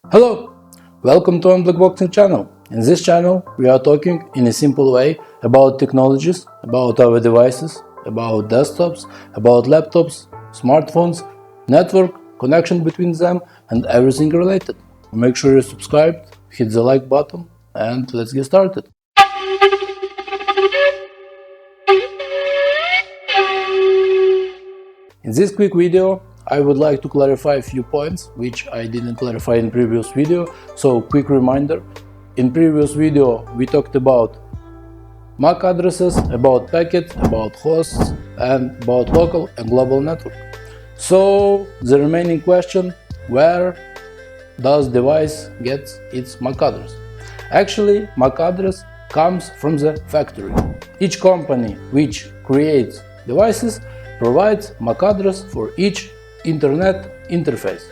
Hello! Welcome to UnBlackBoxing channel. In this channel, we are talking in a simple way about technologies, about our devices, about desktops, about laptops, smartphones, network, connection between them, and everything related. Make sure you're subscribed, hit the like button, and let's get started. In this quick video, I would like to clarify a few points which I didn't clarify in previous video. So, quick reminder, in previous video we talked about MAC addresses, about packets, about hosts, and about local and global network. So, the remaining question, where does device get its MAC address? Actually, MAC address comes from the factory. Each company which creates devices provides MAC address for each Internet interface.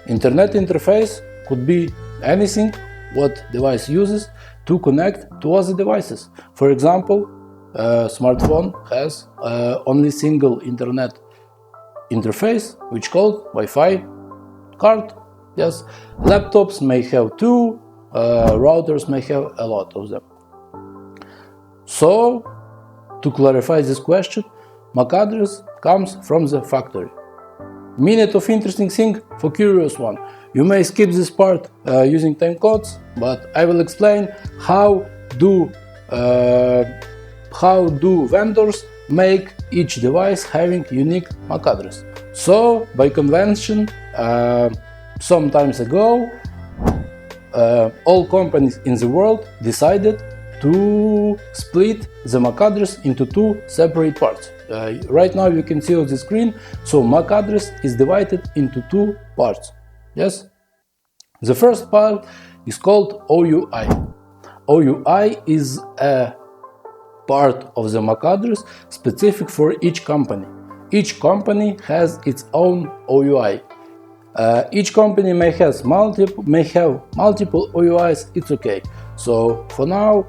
Internet interface could be anything what device uses to connect to other devices. For example, a smartphone has only single internet interface which called Wi-Fi card. Yes, laptops may have two, routers may have a lot of them. So, to clarify this question, MAC address comes from the factory. Minute of interesting thing for curious one. You may skip this part using time codes, but I will explain how do vendors make each device having unique MAC address. So, by convention, some time ago, all companies in the world decided to split the MAC address into two separate parts. Right now you can see on the screen, so MAC address is divided into two parts. Yes? The first part is called OUI. OUI is a part of the MAC address specific for each company. Each company has its own OUI. Each company may have multiple OUIs, it's okay. So for now,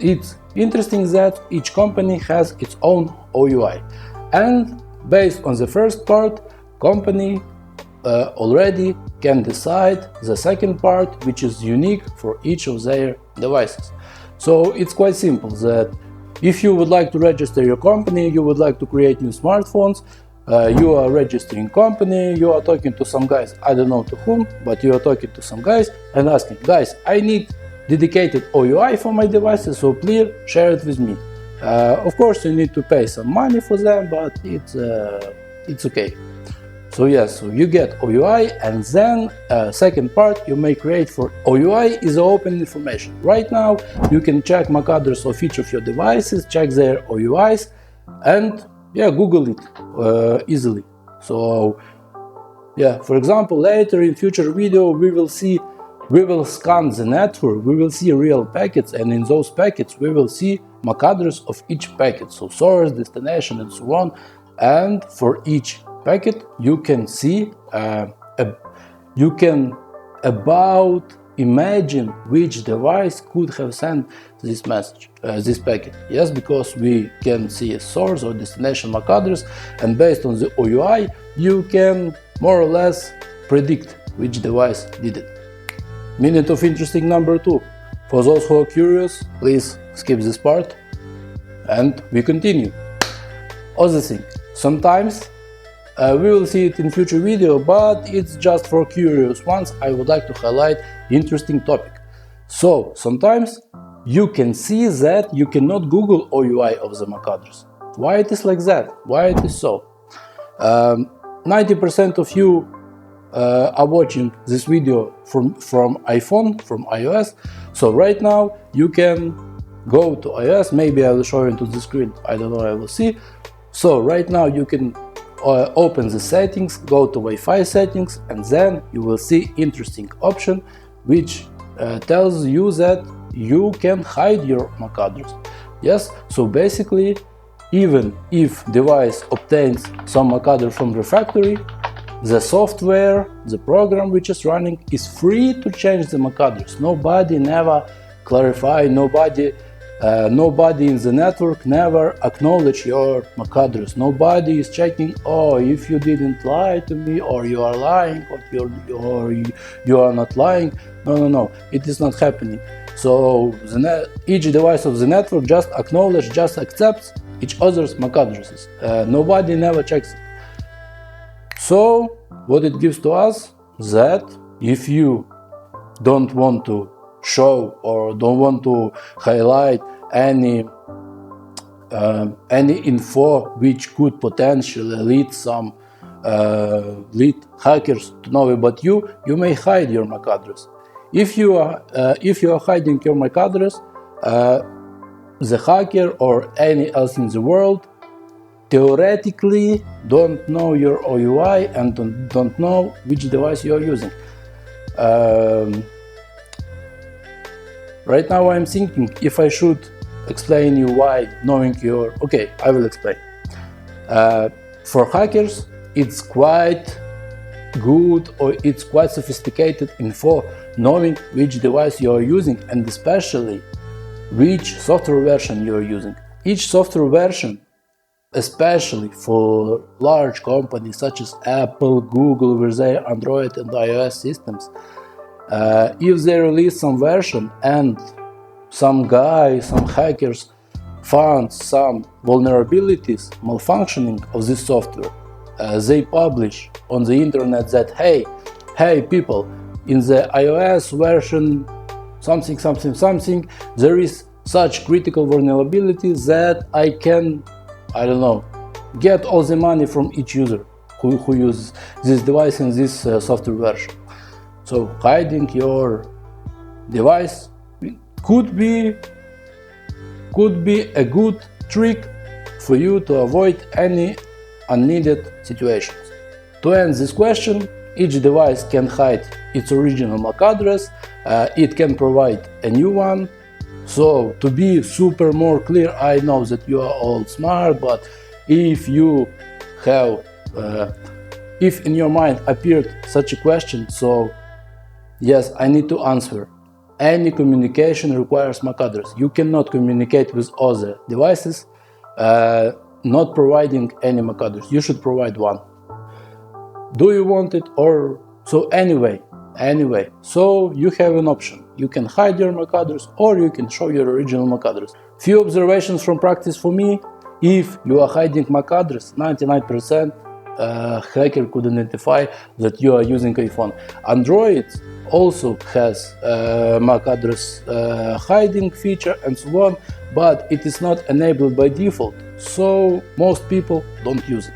it's interesting that each company has its own OUI, and based on the first part, company already can decide the second part, which is unique for each of their devices. So it's quite simple that if you would like to register your company, you would like to create new smartphones, you are registering company, you are talking to some guys, I don't know to whom, but you are talking to some guys and asking, guys, I need dedicated OUI for my devices, so please share it with me. Of course, you need to pay some money for them, but it's okay. So yes, so you get OUI, and then second part you may create for OUI is open information. Right now you can check MAC address of each of your devices, check their OUIs, and yeah, Google it easily. So yeah, for example, later in future video we will scan the network, we will see real packets, and in those packets we will see MAC address of each packet, so source, destination, and so on. And for each packet you can see, you can about imagine which device could have sent this message, this packet. Yes, because we can see a source or destination MAC address, and based on the OUI you can more or less predict which device did it. Minute of interesting number 2. For those who are curious, please skip this part and we continue. Other thing, sometimes we will see it in future video, but it's just for curious ones. I would like to highlight interesting topic. So sometimes you can see that you cannot Google OUI of the MAC address. Why it is like that? Why it is so? 90% of you are watching this video from iPhone, from iOS. So right now you can go to iOS, maybe I will show you into the screen, I don't know, I will see. So right now you can open the settings, go to Wi-Fi settings, and then you will see interesting option which tells you that you can hide your MAC address. Yes, so basically even if device obtains some MAC address from the factory, the software, the program which is running is free to change the MAC address. Nobody never clarify, nobody Nobody in the network never acknowledge your MAC address. Nobody is checking, oh, if you didn't lie to me, or you are lying, or you are not lying. No, it is not happening. So each device of the network just acknowledges, just accepts each other's MAC addresses. Nobody never checks it. So what it gives to us, that if you don't want to show or don't want to highlight any info which could potentially lead some hackers to know about you, you may hide your MAC address. If you are hiding your MAC address, the hacker or any else in the world theoretically don't know your OUI and don't know which device you are using. Right now I'm thinking if I should explain you why knowing your... Okay, I will explain. For hackers, it's quite good, or it's quite sophisticated info knowing which device you are using, and especially which software version you are using. Each software version, especially for large companies such as Apple, Google, with their Android and iOS systems, if they release some version and some hackers found some vulnerabilities, malfunctioning of this software, they publish on the internet that hey people, in the iOS version something, there is such critical vulnerability that I can, I don't know, get all the money from each user who uses this device in this software version. So hiding your device could be a good trick for you to avoid any unneeded situations. To answer this question, each device can hide its original MAC address, it can provide a new one. So to be super more clear, I know that you are all smart, but if you have, if in your mind appeared such a question, so yes, I need to answer. Any communication requires MAC address. You cannot communicate with other devices not providing any MAC address. You should provide one. Do you want it or so? Anyway, so you have an option. You can hide your MAC address or you can show your original MAC address. Few observations from practice for me. If you are hiding MAC address, 99% hacker could identify that you are using iPhone. Android also has MAC address hiding feature and so on, but it is not enabled by default, so most people don't use it.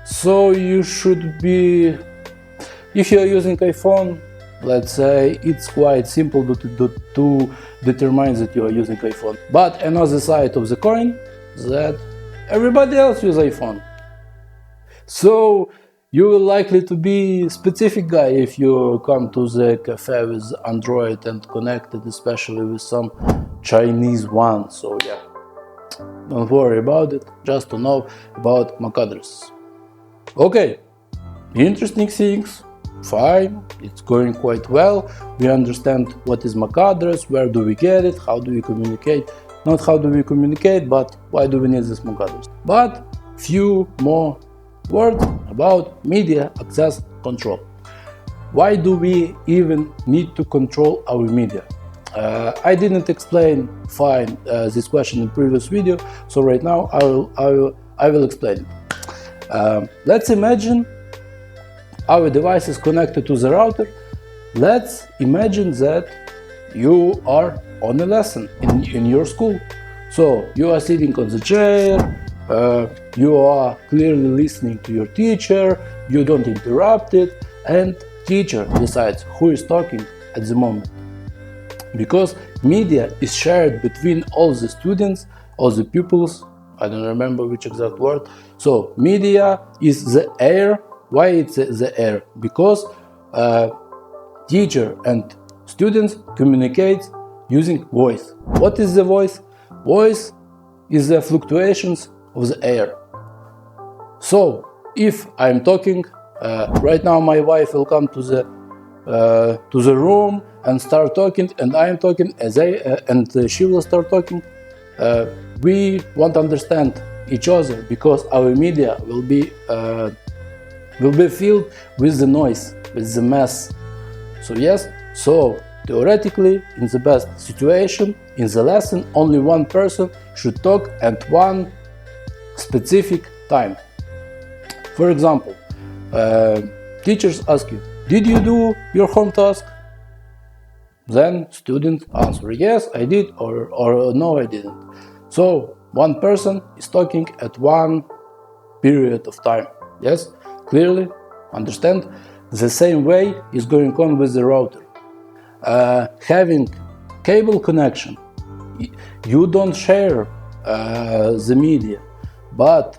So you should be, if you are using iPhone, let's say it's quite simple to determine that you are using iPhone. But another side of the coin, that everybody else uses iPhone. So you will likely to be a specific guy if you come to the cafe with Android and connected, especially with some Chinese one. So yeah, don't worry about it, just to know about MAC addresses. Okay, interesting things, fine, it's going quite well. We understand what is MAC address, where do we get it, how do we communicate, not how do we communicate, but why do we need this MAC address. But few more words about media access control. Why do we even need to control our media? I didn't explain fine this question in previous video, so right now I will explain it. Let's imagine our device is connected to the router. Let's imagine that you are on a lesson in your school. So you are sitting on the chair, you are clearly listening to your teacher, you don't interrupt it, and teacher decides who is talking at the moment. Because media is shared between all the students, all the pupils, I don't remember which exact word. So media is the air. Why it's the air? Because teacher and students communicate using voice. What is the voice? Voice is the fluctuations of the air. So if I'm talking, right now my wife will come to the room and start talking, and I am talking and she will start talking. we won't understand each other because our media will be filled with the noise, with the mess. So yes, so theoretically, in the best situation, in the lesson, only one person should talk at one specific time. For example, teachers ask you, did you do your home task? Then students answer, yes, I did, or no, I didn't. So one person is talking at one period of time. Yes, clearly, understand? The same way is going on with the router. Having cable connection, you don't share the media, but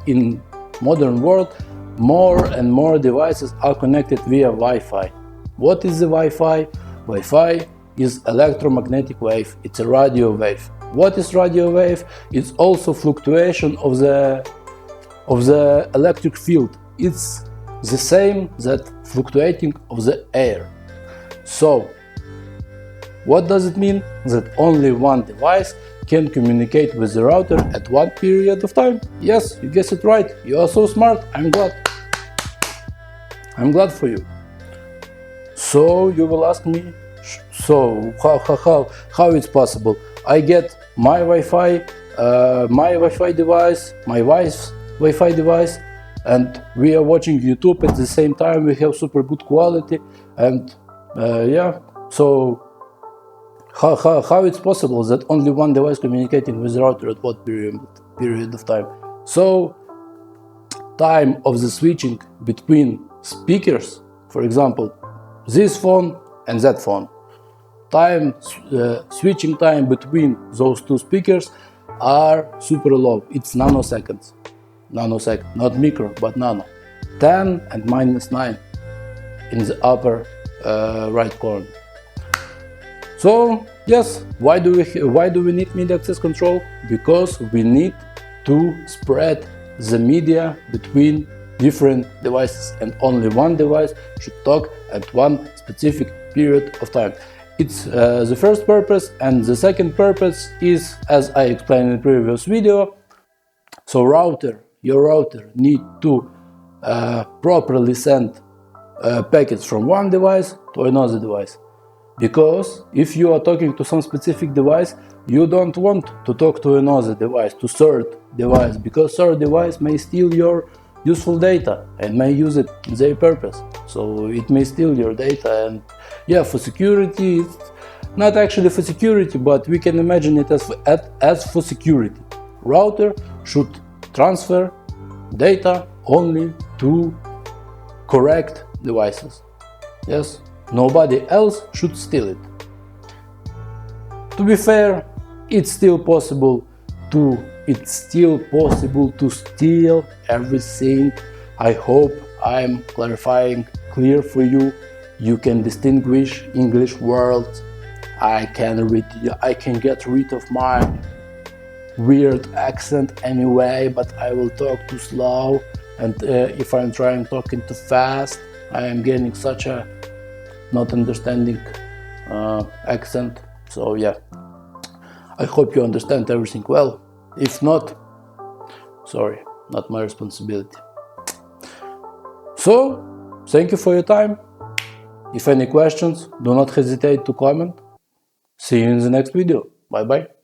in modern world, more and more devices are connected via Wi-Fi. What is the Wi-Fi? Wi-Fi is electromagnetic wave. It's a radio wave. What is radio wave? It's also fluctuation of the electric field. It's the same that fluctuating of the air. So, what does it mean? That only one device can communicate with the router at one period of time? Yes, you guessed it right. You are so smart. I'm glad. I'm glad for you. So you will ask me, so how it's possible? I get my Wi-Fi device, my wife's Wi-Fi device, and we are watching YouTube at the same time. We have super good quality, and yeah. So how it's possible that only one device communicating with the router at what period of time? So time of the switching between speakers, for example, this phone and that phone, switching time between those two speakers are super low. It's nanoseconds. Nanosecond, not micro, but nano. 10 and -9 in the upper right corner. So yes, why do we need media access control? Because we need to spread the media between different devices, and only one device should talk at one specific period of time. It's the first purpose, and the second purpose is, as I explained in the previous video, so your router need to properly send packets from one device to another device. Because if you are talking to some specific device, you don't want to talk to another device, to third device, because third device may steal your useful data and may use it in their purpose. So it may steal your data, and yeah, for security, it's not actually for security, but we can imagine it as for security. Router should transfer data only to correct devices. Yes, nobody else should steal it. To be fair, it's still possible to steal everything. I hope I'm clarifying clear for you. You can distinguish English words. I can get rid of my weird accent anyway, but I will talk too slow, and if I'm talking too fast, I am getting such a not understanding accent. So yeah, I hope you understand everything well. If not, sorry, not my responsibility. So, thank you for your time. If any questions, do not hesitate to comment. See you in the next video. Bye bye.